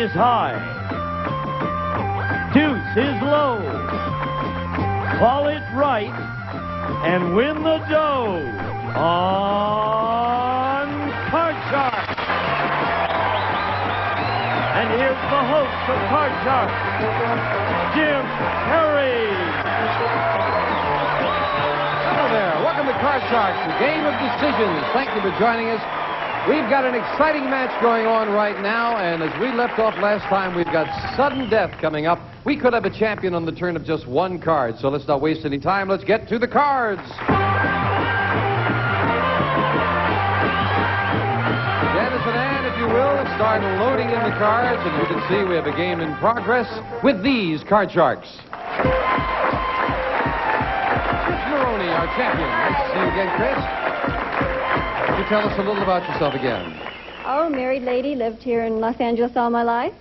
is high. Deuce is low. Call it right and win the dough on Card Shark. And here's the host of Card Shark, Jim Perry. Hello there. Welcome to Card Sharks, the game of decisions. Thank you for joining us. We've got an exciting match going on right now, and as we left off last time, we've got sudden death coming up. We could have a champion on the turn of just one card, so let's not waste any time. Let's get to the cards. Janice and Ann, if you will, start loading in the cards, and you can see we have a game in progress with these Card Sharks. Our champion. Nice to see you again, Chris. Could you tell us a little about yourself again? Oh, married lady, lived here in Los Angeles all my life.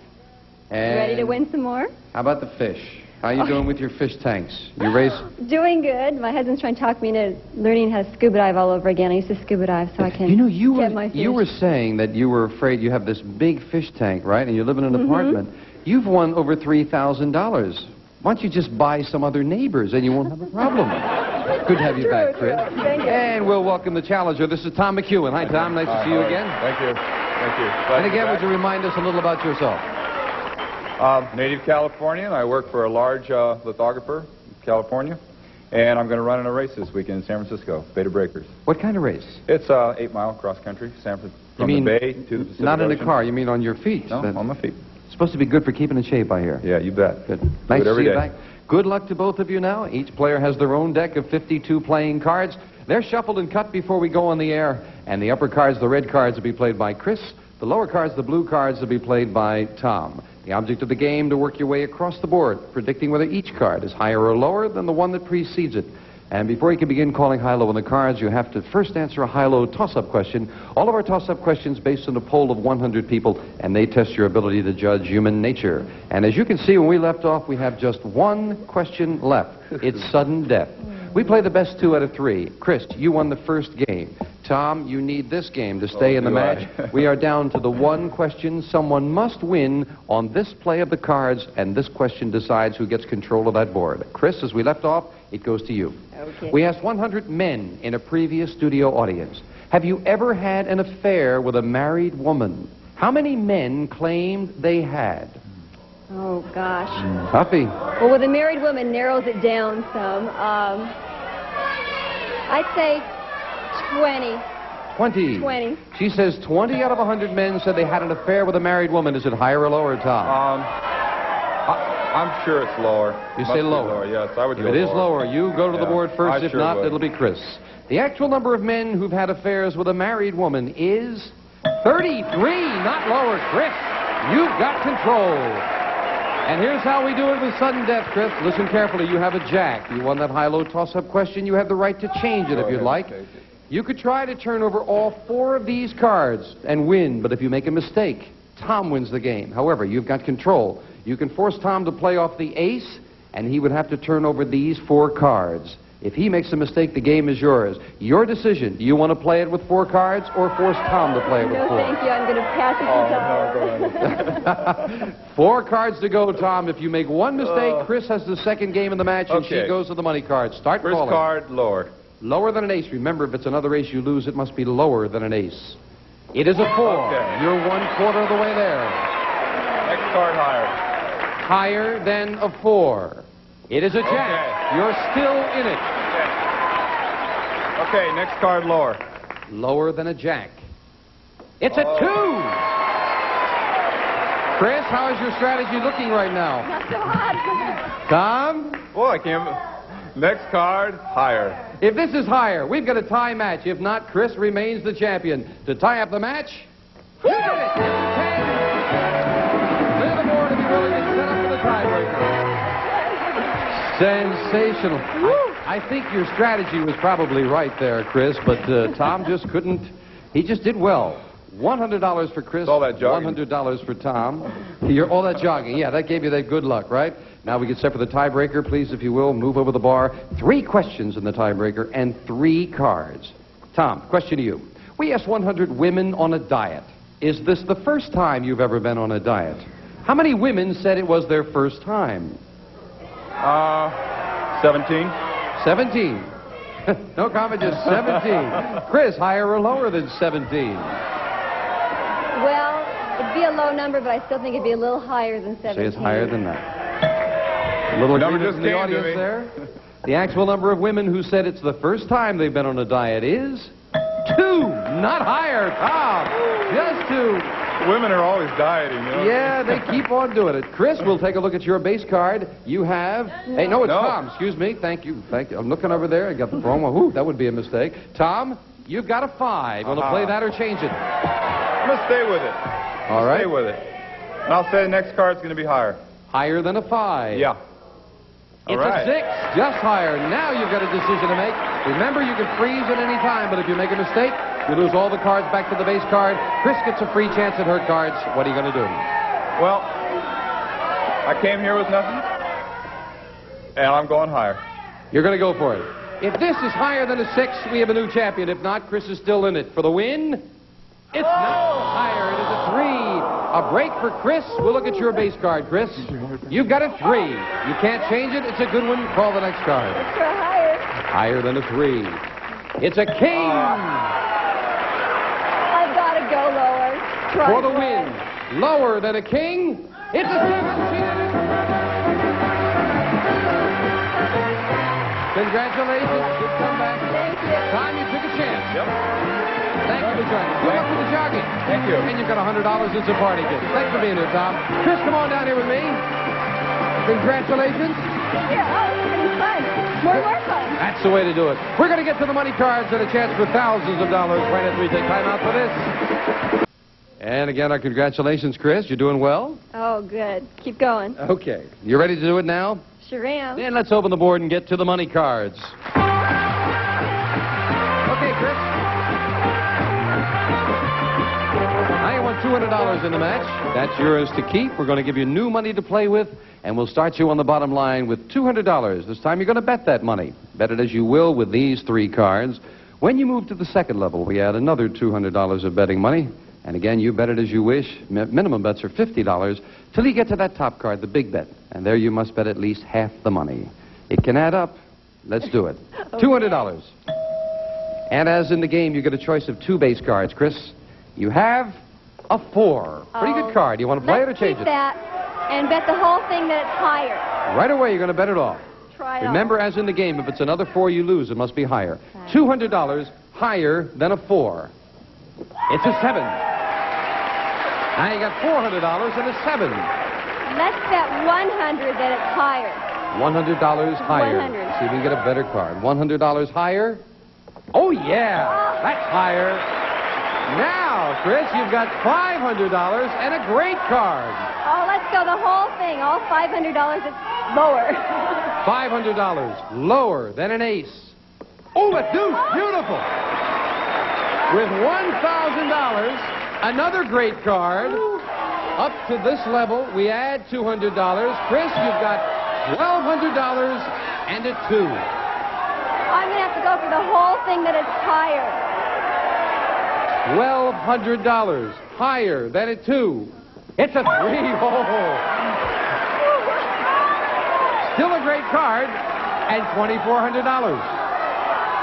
And ready to win some more? How about the fish? How are you doing with your fish tanks? You raise... Doing good. My husband's trying to talk me into learning how to scuba dive all over again. I used to scuba dive so I can get my fish. You were saying that you were afraid you have this big fish tank, right? And you live in an apartment. You've won over $3,000. Why don't you just buy some other neighbors and you won't have a problem? Good to have you back, Chris. Thank you. And we'll welcome the challenger. This is Tom McEwen. Hi, Tom. Nice to see you again. Thank you. Thank you. And again, would you remind us a little about yourself? Native Californian. I work for a large lithographer in California. And I'm going to run in a race this weekend in San Francisco, Beta Breakers. What kind of race? It's 8-mile cross-country, from the Bay to the Pacific Not in a Ocean. car. You mean on your feet? No, on my feet. It's supposed to be good for keeping in shape, I hear. Yeah, you bet. Good. Nice to see you back. Good luck to both of you now. Each player has their own deck of 52 playing cards. They're shuffled and cut before we go on the air. And the upper cards, the red cards, will be played by Chris. The lower cards, the blue cards, will be played by Tom. The object of the game to work your way across the board, predicting whether each card is higher or lower than the one that precedes it. And before you can begin calling high-low on the cards, you have to first answer a high-low toss-up question. All of our toss-up questions based on a poll of 100 people, and they test your ability to judge human nature. And as you can see, when we left off, we have just one question left. It's sudden death. We play the best 2 out of 3. Chris, you won the first game. Tom, you need this game to stay in the match. We are down to the one question. Someone must win on this play of the cards, and this question decides who gets control of that board. Chris, as we left off, it goes to you. Okay. We asked 100 men in a previous studio audience, have you ever had an affair with a married woman? How many men claimed they had? Oh, gosh. Huffy. Well, with a married woman, narrows it down some. I'd say 20. 20. 20. She says 20 out of 100 men said they had an affair with a married woman. Is it higher or lower, Tom? I'm sure it's lower. You say lower? Yes, I would If go it is lower, you go to the board first. I If sure not, would. it'll be Chris. The actual number of men who've had affairs with a married woman is 33. Not lower, Chris. You've got control. And here's how we do it with sudden death, Chris. Listen carefully. You have a jack. You won that high-low toss-up question. You have the right to change it if you'd like. You could try to turn over all 4 of these cards and win, but if you make a mistake, Tom wins the game. However, you've got control. You can force Tom to play off the ace, and he would have to turn over these 4 cards. If he makes a mistake, the game is yours. Your decision. Do you want to play it with 4 cards or force Tom to play it with 4? No, thank you. I'm going to pass it to Tom. 4 cards to go, Tom. If you make one mistake, Chris has the second game of the match, and she goes to the money cards. Start First calling. card, lower. Lower than an ace. Remember, if it's another ace you lose, it must be lower than an ace. It is a 4. Okay. You're 1/4 of the way there. Next card, higher. Higher than a 4. It is a jack. Okay. You're still in it. Okay, next card, lower. Lower than a jack. It's a 2. Chris, how is your strategy looking right now? Not so hot. Tom? Oh, I can't. Next card, higher. If this is higher, we've got a tie match. If not, Chris remains the champion. To tie up the match, you did it. 10. Clear the board if you're willing and set up for the tiebreaker. Sensational. I think your strategy was probably right there, Chris, but Tom just couldn't. He just did well. $100 for Chris. All that jogging. $100 for Tom. All that jogging. Yeah, that gave you that good luck, right? Now we get set for the tiebreaker. Please, if you will, move over the bar. 3 questions in the tiebreaker and 3 cards. Tom, question to you. We asked 100 women on a diet. Is this the first time you've ever been on a diet? How many women said it was their first time? 17. 17. No comment, just 17. Chris, higher or lower than 17? Well, it'd be a low number, but I still think it'd be a little higher than 17. Say it's higher than that. A little agreement from the audience there. The actual number of women who said it's the first time they've been on a diet is 2. Not higher, Tom. Just 2. Women are always dieting, you know? Yeah, they keep on doing it. Chris, we'll take a look at your base card. You have... Hey, no, it's Tom. Excuse me. Thank you. Thank you. I'm looking over there. I got the wrong one. Ooh, that would be a mistake. Tom, you've got a 5. Want to play that or change it? I'm going to stay with it. All right. Stay with it. And I'll say the next card's going to be higher. Higher than a 5. Yeah. It's a 6, just higher. Now you've got a decision to make. Remember, you can freeze at any time, but if you make a mistake, you lose all the cards back to the base card. Chris gets a free chance at her cards. What are you going to do? Well, I came here with nothing, and I'm going higher. You're going to go for it. If this is higher than a 6, we have a new champion. If not, Chris is still in it. For the win, it's not higher. It is a 3. A break for Chris. We'll look at your base card, Chris. You've got a 3. You can't change it. It's a good one. Call the next card. Extra higher. Higher than a 3. It's a king. I've got to go lower. For the win. Lower than a king. It's a 17. Congratulations. Good comeback. Thank you. Tom, you took a chance. Yep. Thank you for joining. Good luck with the jogging. Thank you. And you've got $100 in some party gifts. Thanks for being here, Tom. Chris, come on down here with me. Congratulations. Thank you. Oh, it's been fun. More fun. That's the way to do it. We're going to get to the money cards and a chance for thousands of dollars right after we take time out for this. And again, our congratulations, Chris. You're doing well. Oh, good. Keep going. Okay. You ready to do it now? Sure am. Then let's open the board and get to the money cards. Okay, Chris. Now you want $200 in the match. That's yours to keep. We're going to give you new money to play with, and we'll start you on the bottom line with $200. This time you're going to bet that money. Bet it as you will with these 3 cards. When you move to the second level, we add another $200 of betting money. And again, you bet it as you wish. Minimum bets are $50 till you get to that top card, the big bet. And there you must bet at least half the money. It can add up. Let's do it. Okay. $200. And as in the game, you get a choice of 2 base cards, Chris. You have a 4. Pretty good card. You want to play it or change it? Let's keep that and bet the whole thing that it's higher. Right away, you're going to bet it off. Try it Remember, all. as in the game, if it's another 4 you lose, it must be higher. Okay. $200 higher than a 4. It's a 7. Now you got $400 and a 7. Let's bet 100 that it's higher. $100 higher. 100. See if we can get a better card. $100 higher. Oh, yeah. That's higher. Now, Chris, you've got $500 and a great card. Oh, let's go the whole thing. All $500 it's lower. $500 lower than an ace. Oh, a deuce. Beautiful. With $1,000, another great card. Up to this level, we add $200. Chris, you've got $1,200 and a 2. I'm going to have to go for the whole thing that it's higher. $1,200 higher than a 2. It's a 3. Oh. Still a great card and $2,400.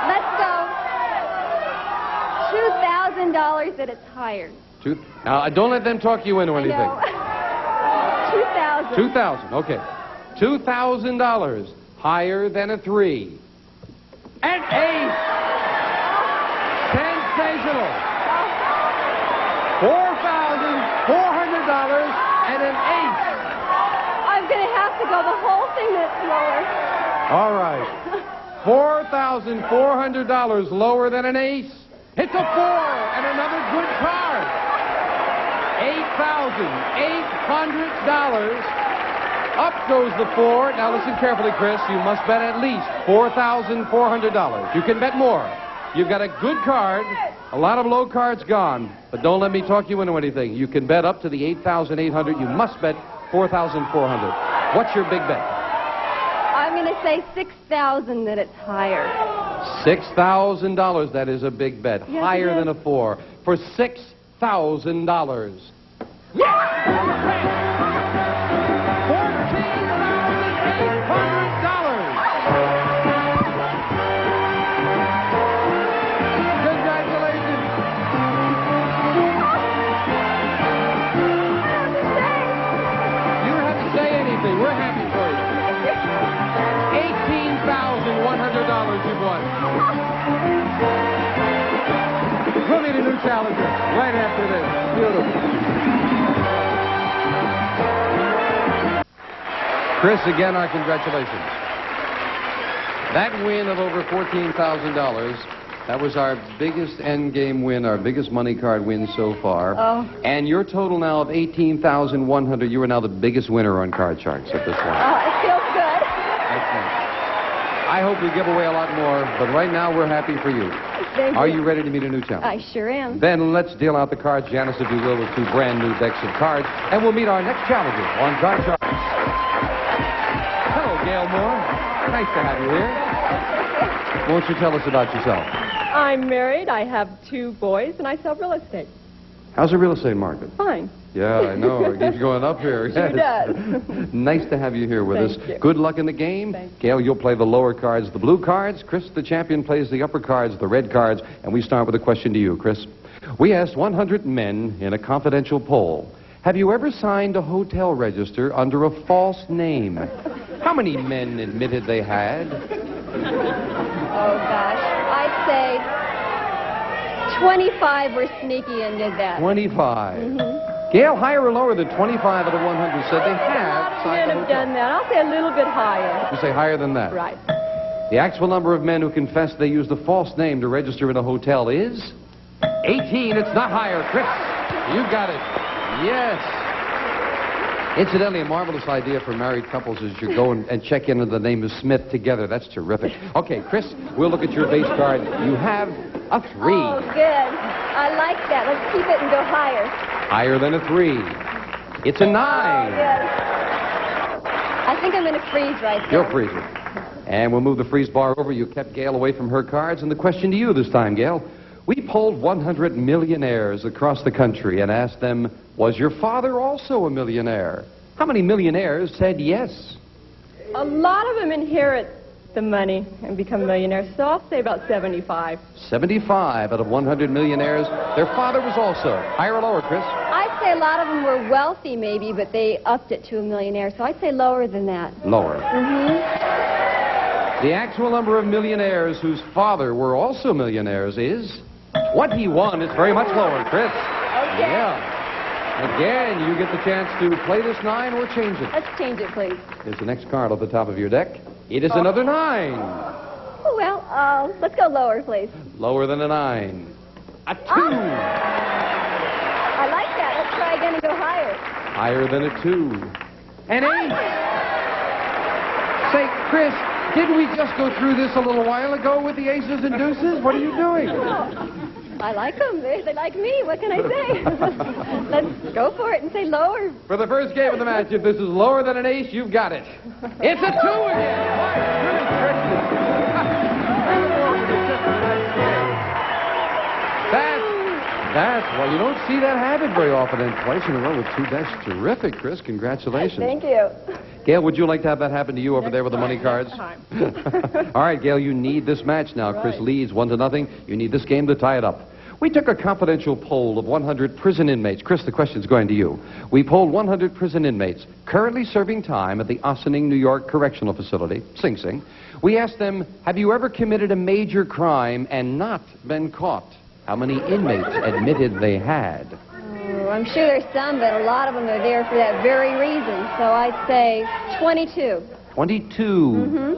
Let's go $2,000 that it's higher. Now, don't let them talk you into anything. $2,000. $2,000. Okay. $2,000 higher than a 3. An ace. Sensational. $4,400 and an ace. I'm going to have to go the whole thing that's lower. All right. $4,400 lower than an ace. It's a 4 and another good card. $8,800. Up goes the 4. Now listen carefully, Chris. You must bet at least $4,400. You can bet more. You've got a good card. A lot of low cards gone. But don't let me talk you into anything. You can bet up to the $8,800. You must bet $4,400. What's your big bet? I'm going to say $6,000 that it's higher. $6,000. That is a big bet. Yes, Higher it than is. a 4. For $6,000. Yes! Chris, again, our congratulations. That win of over $14,000, that was our biggest endgame win, our biggest money card win so far. Oh. And your total now of $18,100, you are now the biggest winner on Card Sharks at this point. Oh, it feels good. Excellent. I hope we give away a lot more, but right now we're happy for you. Thank Are you. you ready to meet a new challenge? I sure am. Then let's deal out the cards, Janice, if you will, with 2 brand new decks of cards, and we'll meet our next challenger on Card Sharks. Hello, Gail Moore. Nice to have you here. Won't you tell us about yourself? I'm married. I have 2 boys, and I sell real estate. How's the real estate market? Fine. Yeah, I know. It keeps going up here. Sure does. Nice to have you here with Thank us. you. Good luck in the game. Thank you. Gail, you'll play the lower cards, the blue cards. Chris, the champion, plays the upper cards, the red cards. And we start with a question to you, Chris. We asked 100 men in a confidential poll, have you ever signed a hotel register under a false name? How many men admitted they had? Oh, gosh. I'd say 25 were sneaky and did that. 25. Mm-hmm. Gail, higher or lower than 25 of the 100 said they have signed Men a have hotel? done that. I'll say a little bit higher. You say higher than that? Right. The actual number of men who confessed they used a false name to register in a hotel is 18. It's not higher. Chris, you got it. Yes. Incidentally, a marvelous idea for married couples is you go and check in under the name of Smith together. That's terrific. Okay, Chris, we'll look at your base card. You have a 3. Oh, good. I like that. Let's keep it and go higher. Higher than a 3. It's a 9. Oh, good. I think I'm going to freeze right there. You'll freeze it. And we'll move the freeze bar over. You kept Gail away from her cards. And the question to you this time, Gail. We polled 100 millionaires across the country and asked them, was your father also a millionaire? How many millionaires said yes? A lot of them inherit the money and become millionaires, so I'll say about 75. 75 out of 100 millionaires. Their father was also. Higher or lower, Chris? I'd say a lot of them were wealthy, maybe, but they upped it to a millionaire, so I'd say lower than that. Lower. Mm-hmm. The actual number of millionaires whose father were also millionaires is 21. It's very much lower, Chris. Okay. Yeah. Again, you get the chance to play this 9 or change it. Let's change it, please. Here's the next card off the top of your deck. It is another 9. Oh, well, let's go lower, please. Lower than a 9. A 2. I like that. Let's try again and go higher. Higher than a 2. An 8. Say, Chris, didn't we just go through this a little while ago with the aces and deuces? What are you doing? I like them. They like me. What can I say? Let's go for it and say lower. For the first game of the match, if this is lower than an ace, you've got it. It's a 2 again. My goodness gracious. Well, you don't see that happen very often. And twice in a row with 2. That's terrific, Chris. Congratulations. Thank you. Gail, would you like to have that happen to you over Next there with the money time, cards? next time. All right, Gail, you need this match now. Right. Chris leads 1-0. You need this game to tie it up. We took a confidential poll of 100 prison inmates. Chris, the question's going to you. We polled 100 prison inmates currently serving time at the Ossining, New York Correctional Facility, Sing Sing. We asked them, have you ever committed a major crime and not been caught? How many inmates admitted they had? Oh, I'm sure there's some, but a lot of them are there for that very reason. So I'd say 22. 22. Mm-hmm.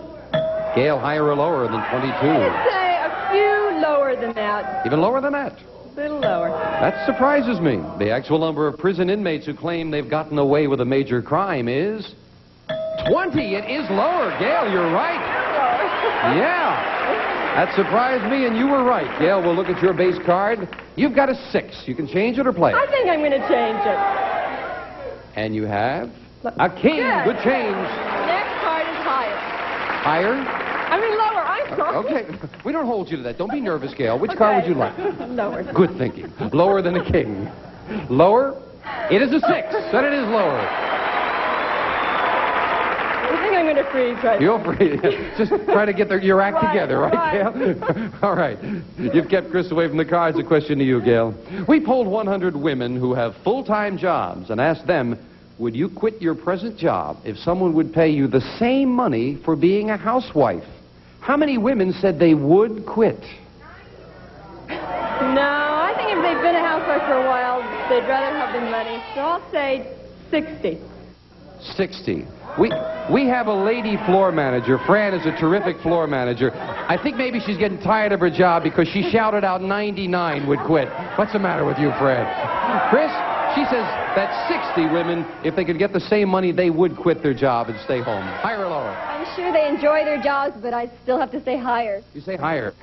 Gail, higher or lower than 22? I'd say a few lower than that. Even lower than that? A little lower. That surprises me. The actual number of prison inmates who claim they've gotten away with a major crime is 20. It is lower. Gail, you're right. Yeah. That surprised me, and you were right. Gail, we'll look at your base card. You've got a 6. You can change it or play I it. think I'm going to change it. And you have a king. Good change. Next card is higher. Higher? I mean lower. I'm sorry. Okay. We don't hold you to that. Don't be nervous, Gail. Which card would you like? Lower. Good thinking. Lower than a king. Lower? It is a 6. Then it is lower. I think I'm going to freeze right You're free. Just try to get your act together, right, right. Gail? All right. You've kept Chris away from the cards. A question to you, Gail. We polled 100 women who have full-time jobs and asked them, would you quit your present job if someone would pay you the same money for being a housewife? How many women said they would quit? No, I think if they've been a housewife for a while, they'd rather have the money. So I'll say 60. 60. We have a lady floor manager. Fran is a terrific floor manager. I think maybe she's getting tired of her job because she shouted out 99 would quit. What's the matter with you, Fran? Chris, she says that 60 women, if they could get the same money, they would quit their job and stay home. Higher or lower? I'm sure they enjoy their jobs, but I still have to say higher. You say higher.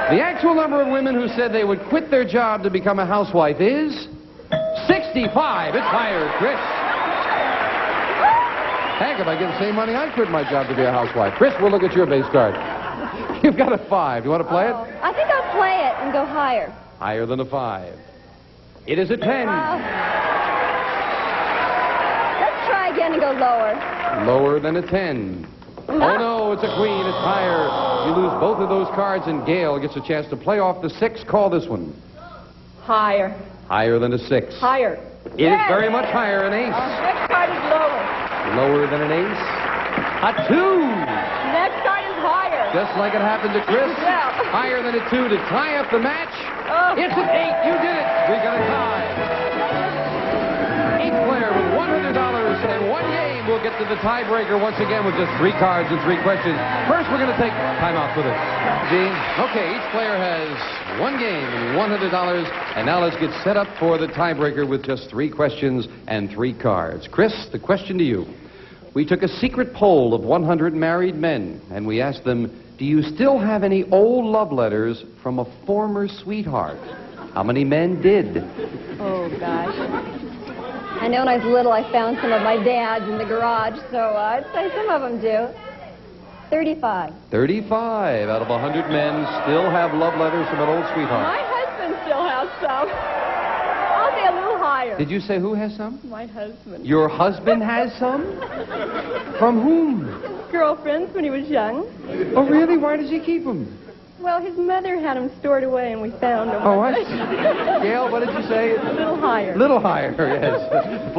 The actual number of women who said they would quit their job to become a housewife is 65. It's higher, Chris. Heck, if I get the same money, I'd quit my job to be a housewife. Chris, we'll look at your base card. You've got a 5. Do you want to play it? I think I'll play it and go higher. Higher than a 5. It is a 10. Let's try again and go lower. Lower than a 10. Oh, no, it's a queen. It's higher. You lose both of those cards, and Gail gets a chance to play off the 6. Call this one. Higher. Higher than a 6. Higher. It is very much higher. An ace. Next card is lower. Lower than an ace. A 2. Next card is higher. Just like it happened to Chris. Yeah. Higher than a 2 to tie up the match. Oh. It's an 8. You did it. We got a tie. Each player with $100 and 1 game will get to the tiebreaker once again with just 3 cards and 3 questions. First, we're going to take time out for this. Okay, each player has 1 game and $100, and now let's get set up for the tiebreaker with just 3 questions and 3 cards. Chris, the question to you. We took a secret poll of 100 married men, and we asked them, do you still have any old love letters from a former sweetheart? How many men did? Oh, gosh. I know when I was little, I found some of my dad's in the garage, so I'd say some of them do. 35. 35 out of 100 men still have love letters from an old sweetheart. My husband still has some. I'll say a little higher. Did you say who has some? My husband. Your husband has some? From whom? Girlfriends when he was young. Oh, really? Why does he keep them? Well, his mother had them stored away, and we found them. Oh, I see. Gail, what did you say? A little higher. Little higher, yes.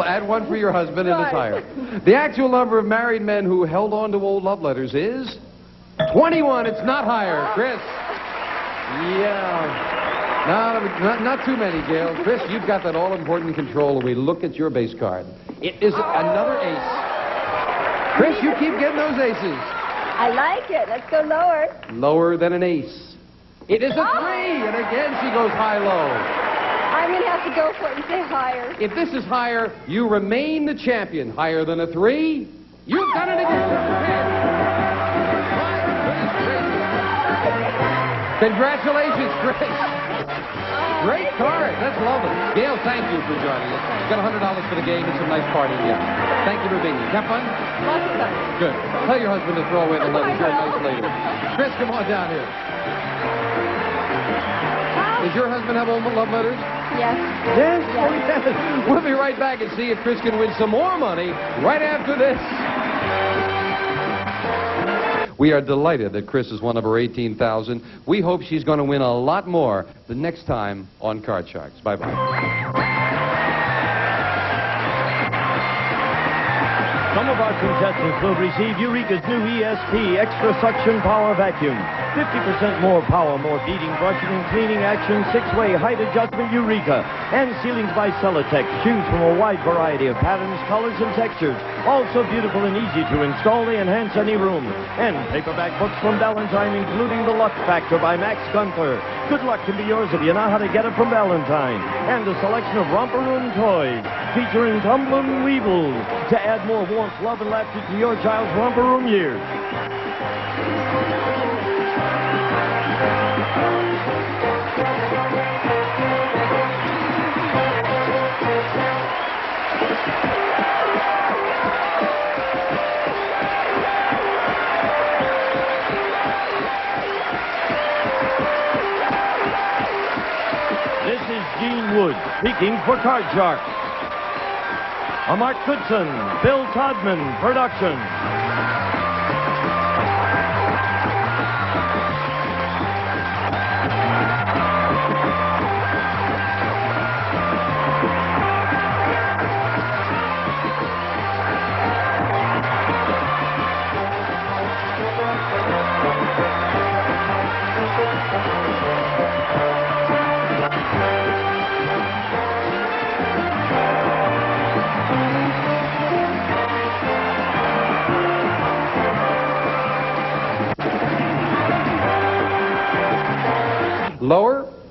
Add 1 for your husband, and it's higher. The actual number of married men who held on to old love letters is 21. It's not higher. Chris? Yeah. Not too many, Gail. Chris, you've got that all-important control. We look at your base card. It is another ace. Chris, you keep getting those aces. I like it. Let's go lower. Lower than an ace. It is a 3, and again she goes high-low. I'm going to have to go for it and say higher. If this is higher, you remain the champion. Higher than a 3, you've done it again. Congratulations, Chris. Great card. That's lovely. Gail, thank you for joining us. You got $100 for the game and some nice partying gift. Thank you for being here. Have fun? Lots of fun. Good. Tell your husband to throw away the letters. You're a nice lady. Chris, come on down here. Does your husband have old love letters? Yes. Yes? Oh, yes. We'll be right back and see if Chris can win some more money right after this. We are delighted that Chris is one of her 18,000. We hope she's going to win a lot more the next time on Card Sharks. Bye-bye. Some of our contestants will receive Eureka's new ESP Extra Suction Power Vacuum. 50% more power, more beating, brushing, and cleaning action, 6-way height adjustment Eureka. And ceilings by Celotex. Choose from a wide variety of patterns, colors, and textures. Also beautiful and easy to install. They enhance any room. And paperback books from Valentine, including The Luck Factor by Max Gunther. Good luck can be yours if you know how to get it from Valentine. And a selection of romper room toys featuring Tumblin' Weebles to add more warmth, love, and laughter to your child's romper room years. This is Gene Wood speaking for Card Sharks. A Mark Goodson, Bill Todman production.